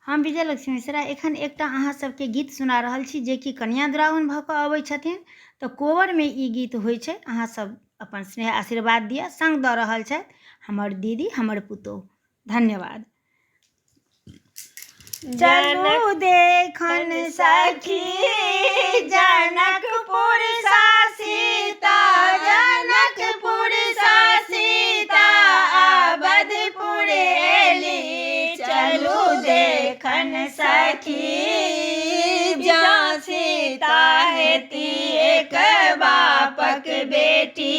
हम विजय लक्ष्मी मिश्रा एखन एकटा अहाँ सबके गीत सुना रहल छी जे कि कन्या दुरागमन भऽ कऽ अबै छथिन। तऽ कोबरमे ई गीत होइ छै। अहाँ सब अपन स्नेह आशीर्वाद दिअ। संग दऽ रहल छथि हमर दीदी हमर पुतोह। धन्यवाद। चलू देखन सखी जनकपुर सा सीता, जनकपुर सा सीता अवधपुर एली। चलू देखन सखी जहाँ सीता हेती एक बापक बेटी,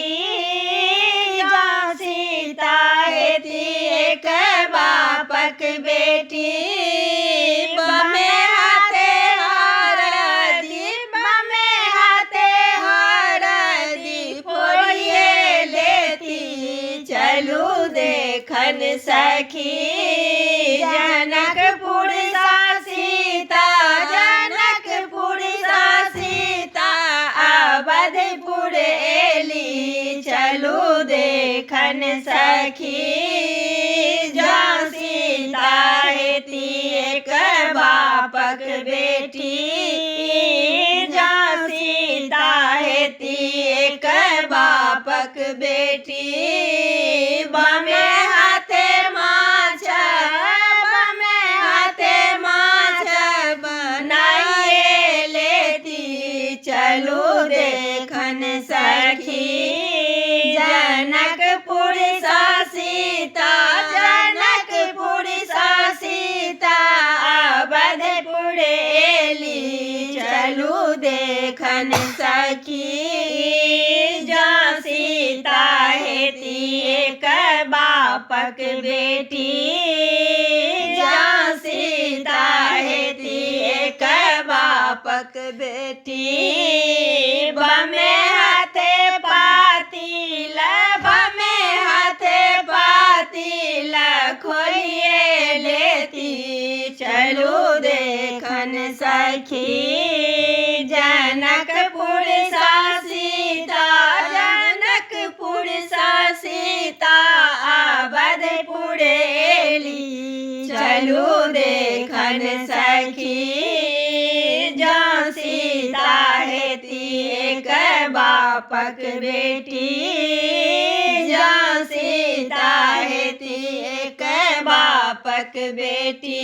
जहाँ सीता हेती एक बापक बेटी। बमे हाथे हरदी, बमे हाथे हरदी फोड़िए लेती। चलू देखन सखी जनकपुर सा सीता, जनकपुर सा सीता अवधपुर एली। चलू देखन सखी जहाँ सीता हेती एक बापक बेटी, जहाँ सीता हेती एक बापक बेटी। बमे हाथे माछ, बमे हाथे माछ बनाइए लेती। चलू देखन सखी जनकपुर सा सीता, जनकपुर सा सीता अवधपुर एली। चलू देखन सखी जहाँ सीता हेती एक बापक बेटी, जहाँ सीता हेती एक बापक बेटी। बमे हाथे पातिल, बमे हाथे पातिल खोलिए लेती। चलू देखन सखी जनकपुर सा सीता, जनकपुर सा सीता अवधपुर एली। चलू देखन सखी जहाँ सीता हेती एक बापक बेटी, जहाँ सीता हेती एक बापक बेटी।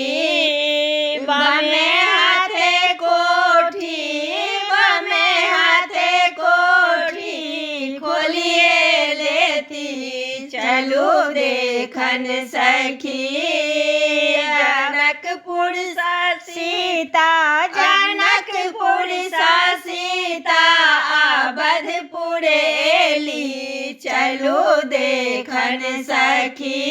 बमे हाथे कोठी, बमे हाथे कोठी खोलिए लेती। चलू देखन सखी जनकपुर सा सीता, जनकपुर सा सीता अवधपुर एली। चलू देखन सखी